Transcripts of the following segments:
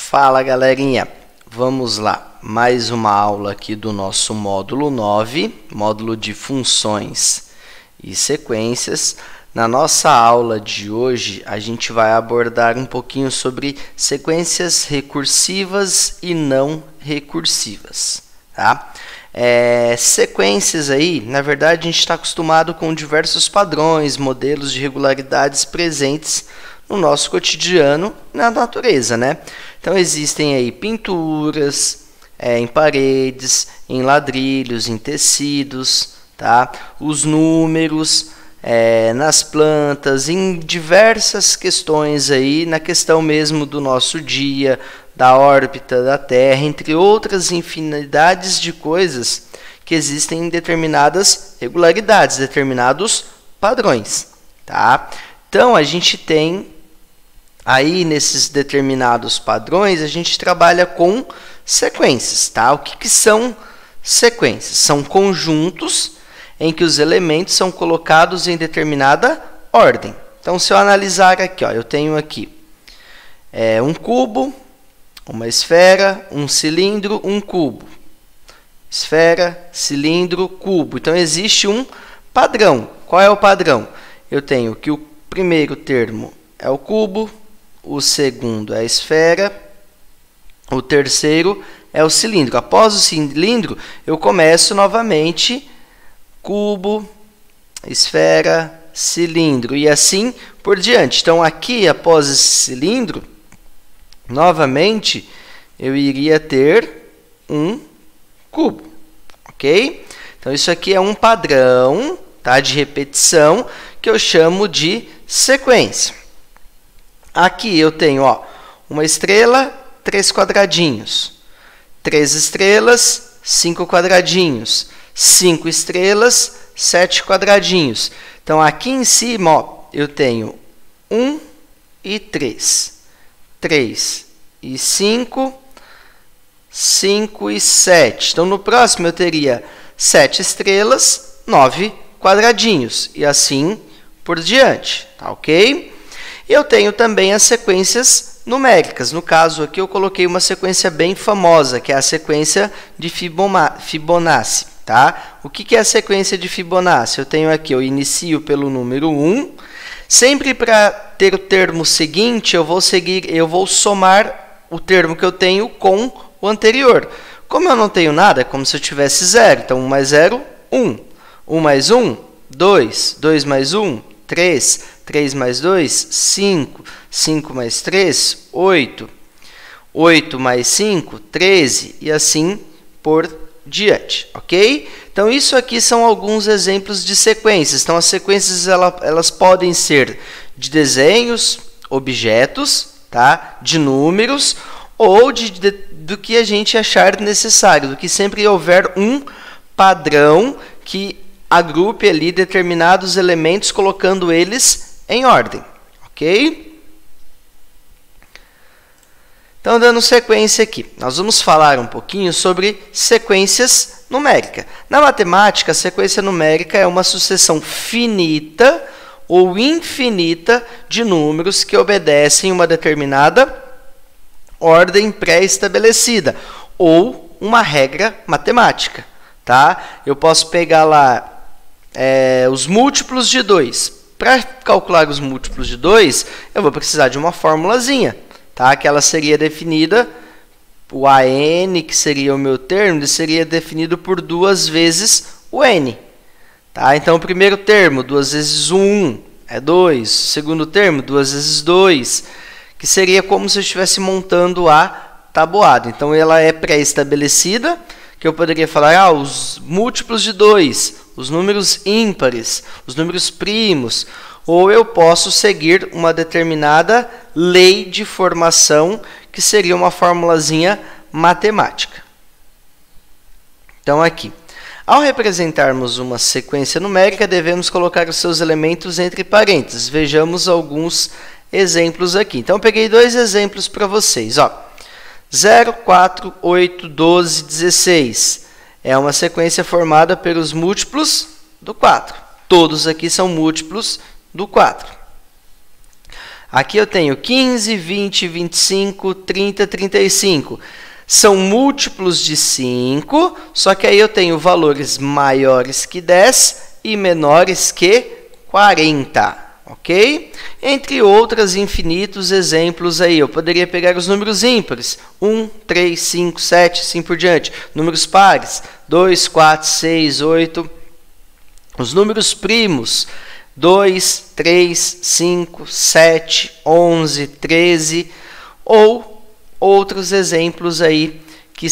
Fala, galerinha, vamos lá, mais uma aula aqui do nosso módulo 9, módulo de funções e sequências. Na nossa aula de hoje, a gente vai abordar um pouquinho sobre sequências recursivas e não recursivas, tá? Sequências aí, na verdade, a gente está acostumado com diversos padrões, modelos de regularidades presentes no nosso cotidiano, na natureza, né? Então, existem aí pinturas em paredes, em ladrilhos, em tecidos, tá? Os números nas plantas, em diversas questões aí, na questão mesmo do nosso dia, da órbita da Terra, entre outras infinidades de coisas que existem em determinadas regularidades, determinados padrões, tá? Então, a gente tem aí, nesses determinados padrões, a gente trabalha com sequências, tá? O que são sequências? São conjuntos em que os elementos são colocados em determinada ordem. Então, se eu analisar aqui, ó, eu tenho aqui um cubo, uma esfera, um cilindro, um cubo. Esfera, cilindro, cubo. Então, existe um padrão. Qual é o padrão? Eu tenho que o primeiro termo é o cubo, o segundo é a esfera, o terceiro é o cilindro. Após o cilindro, eu começo novamente cubo, esfera, cilindro e assim por diante. Então, aqui, após esse cilindro, novamente, eu iria ter um cubo, ok? Então, isso aqui é um padrão, tá, de repetição que eu chamo de sequência. Aqui eu tenho, ó, uma estrela, 3 quadradinhos. 3 estrelas, 5 quadradinhos. 5 estrelas, 7 quadradinhos. Então, aqui em cima, ó, eu tenho 1 e 3. 3 e 5, 5 e 7. Então, no próximo eu teria 7 estrelas, 9 quadradinhos. E assim por diante, tá ok? Eu tenho também as sequências numéricas. No caso aqui, eu coloquei uma sequência bem famosa, que é a sequência de Fibonacci. Tá? O que é a sequência de Fibonacci? Eu tenho aqui, eu inicio pelo número 1. Sempre para ter o termo seguinte, eu vou somar o termo que eu tenho com o anterior. Como eu não tenho nada, é como se eu tivesse 0. Então, 1 mais 0, 1. 1 mais 1, 2. 2 mais 1, 3. 3 mais 2, 5. 5 mais 3, 8. 8 mais 5, 13. E assim por diante, ok? Então, isso aqui são alguns exemplos de sequências. Então, as sequências elas podem ser de desenhos, objetos, tá? De números, ou do que a gente achar necessário, do que sempre houver um padrão que agrupe ali determinados elementos, colocando eles em ordem, ok? Então, dando sequência aqui, nós vamos falar um pouquinho sobre sequências numéricas. Na matemática, a sequência numérica é uma sucessão finita ou infinita de números que obedecem uma determinada ordem pré-estabelecida ou uma regra matemática, tá? Eu posso pegar lá os múltiplos de 2. Para calcular os múltiplos de 2, eu vou precisar de uma formulazinha, tá? Que ela seria definida, o AN, que seria o meu termo, ele seria definido por 2 vezes o N. Tá? Então, o primeiro termo, 2 vezes 1, é 2. O segundo termo, 2 vezes 2, que seria como se eu estivesse montando a tabuada. Então, ela é pré-estabelecida, que eu poderia falar, os múltiplos de 2, os números ímpares, os números primos, ou eu posso seguir uma determinada lei de formação, que seria uma formulazinha matemática. Então, aqui, ao representarmos uma sequência numérica, devemos colocar os seus elementos entre parênteses. Vejamos alguns exemplos aqui. Então, eu peguei 2 exemplos para vocês. Ó. 0, 4, 8, 12, 16. É uma sequência formada pelos múltiplos do 4. Todos aqui são múltiplos do 4. Aqui eu tenho 15, 20, 25, 30, 35. São múltiplos de 5, só que aí eu tenho valores maiores que 10 e menores que 40, ok? Entre outros infinitos exemplos aí, eu poderia pegar os números ímpares, 1, 3, 5, 7, assim por diante. Números pares, 2, 4, 6, 8. Os números primos, 2, 3, 5, 7, 11, 13, ou outros exemplos aí que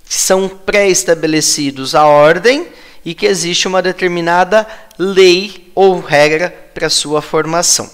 são pré-estabelecidos a ordem e que existe uma determinada lei ou regra para sua formação.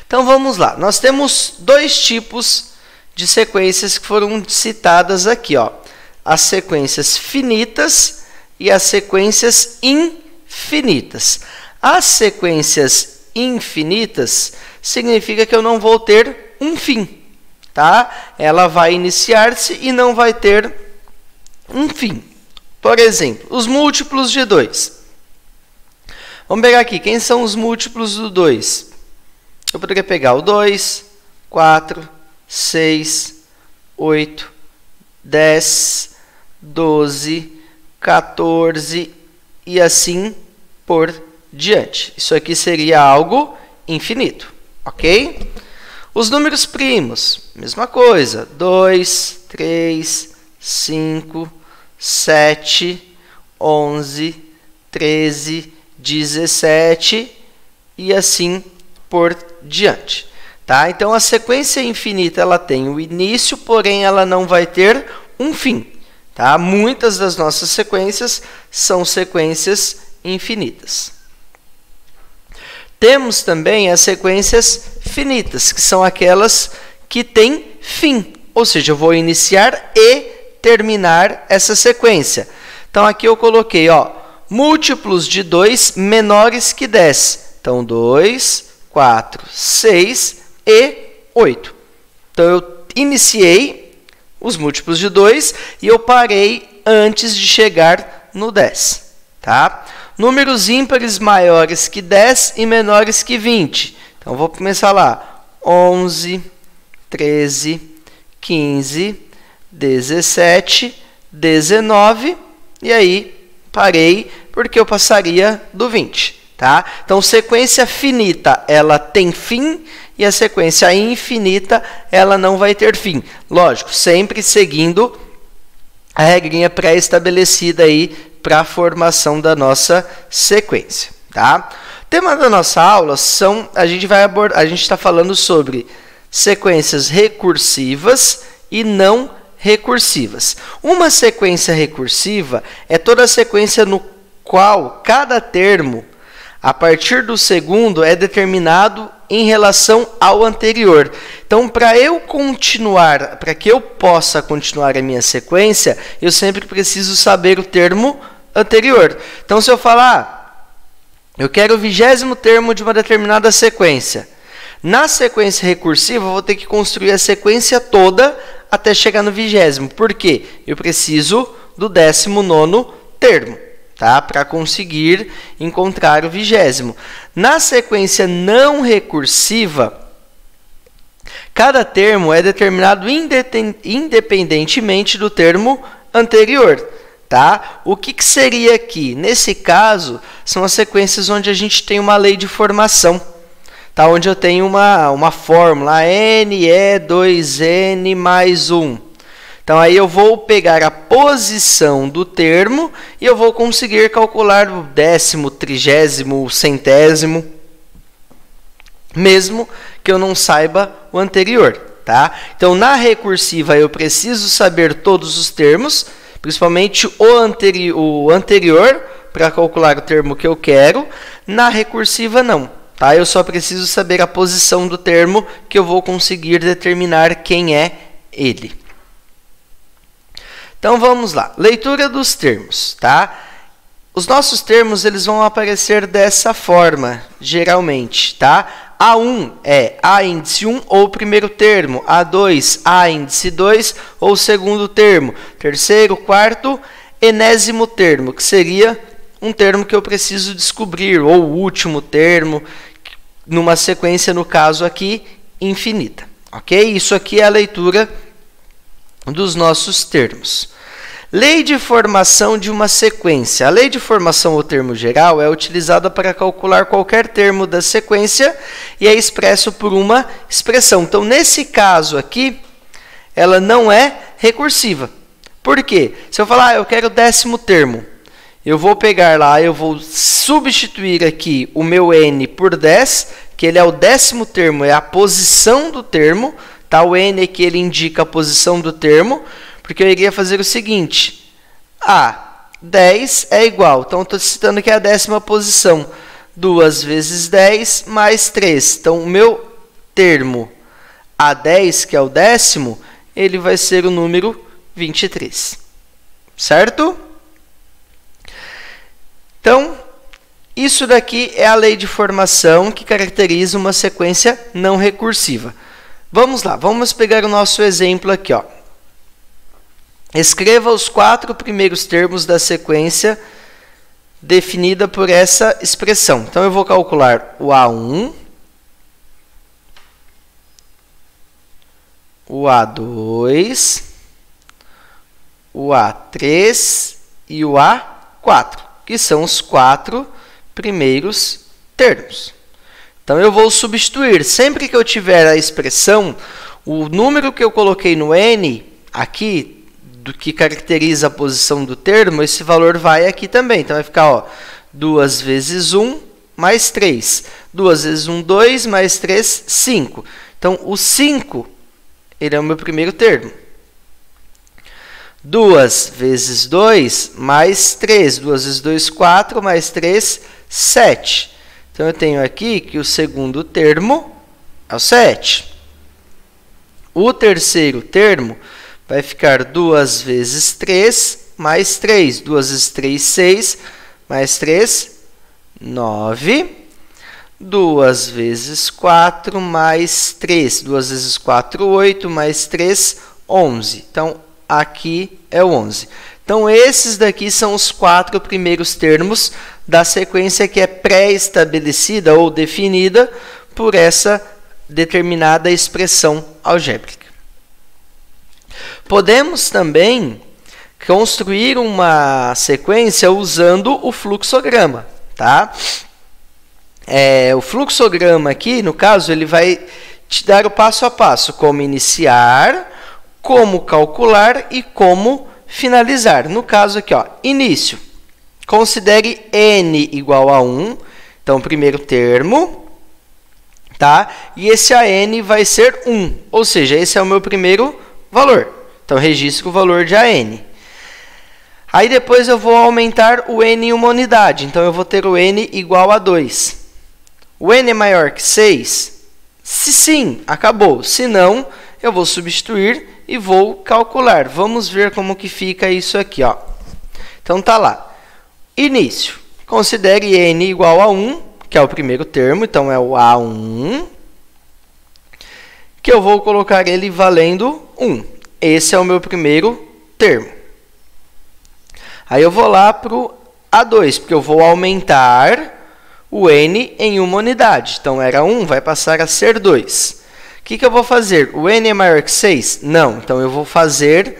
Então vamos lá, nós temos dois tipos de sequências que foram citadas aqui, ó. As sequências finitas e as sequências infinitas. As sequências infinitas significa que eu não vou ter um fim, tá? Ela vai iniciar-se e não vai ter um fim. Por exemplo, os múltiplos de 2. Vamos pegar aqui, quem são os múltiplos do 2? Eu poderia pegar o 2, 4, 6, 8, 10, 12, 14 e assim por diante. Isso aqui seria algo infinito, ok? Os números primos, mesma coisa. 2, 3, 5, 7, 11, 13, 17 e assim por diante. Tá? Então, a sequência infinita ela tem o início, porém ela não vai ter um fim. Tá? Muitas das nossas sequências são sequências infinitas. Temos também as sequências finitas, que são aquelas que têm fim. Ou seja, eu vou iniciar e terminar essa sequência. Então, aqui eu coloquei múltiplos de 2 menores que 10. Então, 2, 4, 6 e 8. Então, eu iniciei os múltiplos de 2 e eu parei antes de chegar no 10. Tá? Números ímpares maiores que 10 e menores que 20. Então, vou começar lá. 11, 13, 15, 17, 19. E aí, parei porque eu passaria do 20. Tá? Então, sequência finita, ela tem fim. E a sequência infinita, ela não vai ter fim. Lógico, sempre seguindo a regrinha pré-estabelecida aí para a formação da nossa sequência. Tá? O tema da nossa aula a gente está falando sobre sequências recursivas e não recursivas. Uma sequência recursiva é toda a sequência no qual cada termo, a partir do segundo, é determinado em relação ao anterior. Então, para que eu possa continuar a minha sequência, eu sempre preciso saber o termo anterior. Então, se eu falar, eu quero o 20º termo de uma determinada sequência. Na sequência recursiva, eu vou ter que construir a sequência toda até chegar no 20º. Por quê? Eu preciso do 19º termo. Tá? Para conseguir encontrar o 20º. Na sequência não recursiva, cada termo é determinado independentemente do termo anterior. Tá? O que seria aqui? Nesse caso, são as sequências onde a gente tem uma lei de formação. Tá? Onde eu tenho uma fórmula, n é 2n mais 1. Então, aí eu vou pegar a posição do termo e eu vou conseguir calcular o 10º, 30º, 100º, mesmo que eu não saiba o anterior. Tá? Então, na recursiva, eu preciso saber todos os termos, principalmente o anterior, para calcular o termo que eu quero. Na recursiva, não. Tá? Eu só preciso saber a posição do termo que eu vou conseguir determinar quem é ele. Então, vamos lá. Leitura dos termos, tá? Os nossos termos, eles vão aparecer dessa forma, geralmente, tá? A1 é A índice 1 ou primeiro termo. A2, A índice 2 ou segundo termo. Terceiro, quarto, enésimo termo, que seria um termo que eu preciso descobrir, ou o último termo, numa sequência, no caso aqui, infinita. Ok? Isso aqui é a leitura dos nossos termos. Lei de formação de uma sequência. A lei de formação ou termo geral é utilizada para calcular qualquer termo da sequência e é expresso por uma expressão. Então, nesse caso aqui, ela não é recursiva. Por quê? Se eu falar, eu quero o 10º termo, eu vou pegar lá, eu vou substituir aqui o meu n por 10, que ele é o 10º termo, é a posição do termo, tá? O n aqui ele indica a posição do termo, porque eu iria fazer o seguinte, 10 é igual, então eu estou citando que é a 10ª posição, 2 vezes 10 mais 3. Então, o meu termo A10, que é o 10º, ele vai ser o número 23, certo? Então, isso daqui é a lei de formação que caracteriza uma sequência não recursiva. Vamos lá, vamos pegar o nosso exemplo aqui, ó. Escreva os 4 primeiros termos da sequência definida por essa expressão. Então, eu vou calcular o A1, o A2, o A3 e o A4, que são os 4 primeiros termos. Então, eu vou substituir. Sempre que eu tiver a expressão, o número que eu coloquei no n, aqui, do que caracteriza a posição do termo, esse valor vai aqui também. Então, vai ficar, ó, 2 vezes 1 mais 3. 2 vezes 1, 2, mais 3, 5. Então, o 5, ele é o meu primeiro termo. 2 vezes 2 mais 3. 2 vezes 2, 4, mais 3, 7. Então, eu tenho aqui que o segundo termo é o 7. O terceiro termo vai ficar 2 vezes 3 mais 3. 2 vezes 3, 6, mais 3, 9. 2 vezes 4 mais 3. 2 vezes 4, 8, mais 3, 11. Então, aqui é o 11. Então, esses daqui são os 4 primeiros termos da sequência que é pré-estabelecida ou definida por essa determinada expressão algébrica. Podemos também construir uma sequência usando o fluxograma, tá? O fluxograma aqui, no caso, ele vai te dar o passo a passo, como iniciar, como calcular e como finalizar. No caso aqui, ó, início. Considere n igual a 1, então, o primeiro termo, tá? E esse AN vai ser 1, ou seja, esse é o meu primeiro valor. Então, registro o valor de AN. Aí, depois, eu vou aumentar o n em uma unidade. Então, eu vou ter o n igual a 2. O n é maior que 6? Se sim, acabou. Se não, eu vou substituir e vou calcular. Vamos ver como que fica isso aqui, ó. Então, tá lá. Início. Considere n igual a 1, que é o primeiro termo. Então, é o A1, que eu vou colocar ele valendo 1. Esse é o meu primeiro termo. Aí, eu vou lá para o A2, porque eu vou aumentar o n em uma unidade. Então, era 1, vai passar a ser 2. O que eu vou fazer? O n é maior que 6? Não. Então, eu vou fazer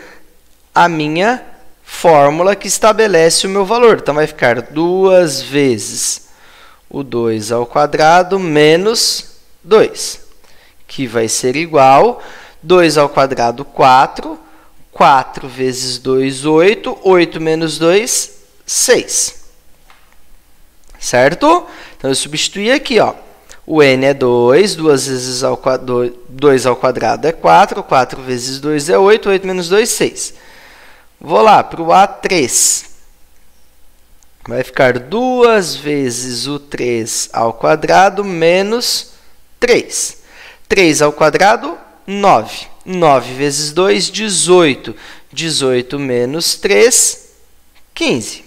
a minha fórmula que estabelece o meu valor. Então, vai ficar 2 vezes o 2 ao quadrado menos 2, que vai ser igual 2 ao quadrado, 4. 4 vezes 2, 8. 8 menos 2, 6. Certo? Então, eu substituí aqui, ó. O n é 2. 2 vezes 2 ao quadrado é 4. 4 vezes 2 é 8. 8 menos 2, 6. Vou lá para o A3. Vai ficar 2 vezes o 3 ao quadrado menos 3. 3 ao quadrado, 9. 9 vezes 2, 18. 18 menos 3, 15.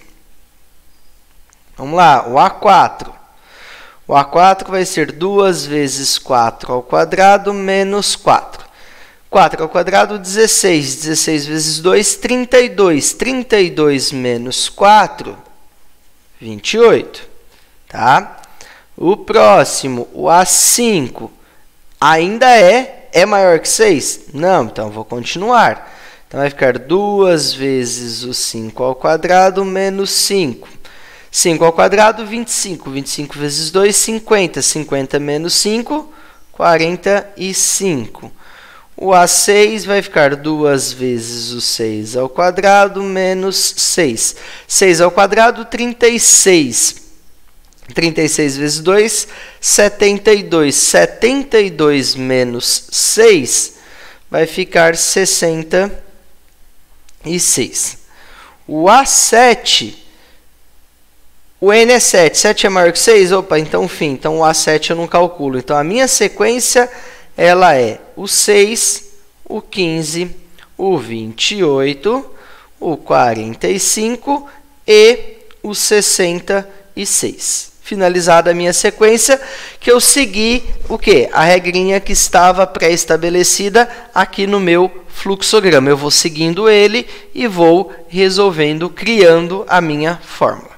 Vamos lá, o A4. O A4 vai ser 2 vezes 4 ao quadrado menos 4. 4 ao quadrado, 16. 16 vezes 2, 32. 32 menos 4, 28. Tá? O próximo, o A5, ainda é maior que 6? Não, então vou continuar. Então vai ficar 2 vezes o 5 ao quadrado menos 5. 5 ao quadrado, 25. 25 vezes 2, 50. 50 menos 5, 45. O A6 vai ficar 2 vezes o 6 ao quadrado menos 6. 6 ao quadrado, 36. 36 vezes 2, 72. 72 menos 6 vai ficar 66. O A7, o N é 7. 7 é maior que 6? Opa, então fim. Então o A7 eu não calculo. Então a minha sequência ela é o 6, o 15, o 28, o 45 e o 66. Finalizada a minha sequência, que eu segui o quê? A regrinha que estava pré-estabelecida aqui no meu fluxograma. Eu vou seguindo ele e vou resolvendo, criando a minha fórmula.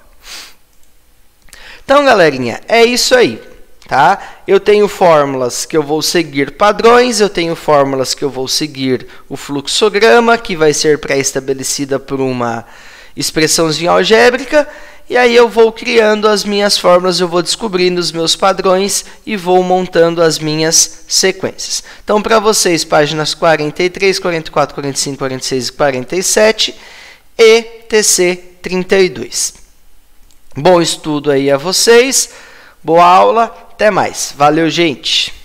Então, galerinha, é isso aí, tá? Eu tenho fórmulas que eu vou seguir padrões, eu tenho fórmulas que eu vou seguir o fluxograma, que vai ser pré-estabelecida por uma expressãozinha algébrica, e aí eu vou criando as minhas fórmulas, eu vou descobrindo os meus padrões e vou montando as minhas sequências. Então, para vocês, páginas 43, 44, 45, 46 e 47 e TC 32. Bom estudo aí a vocês, boa aula, até mais. Valeu, gente!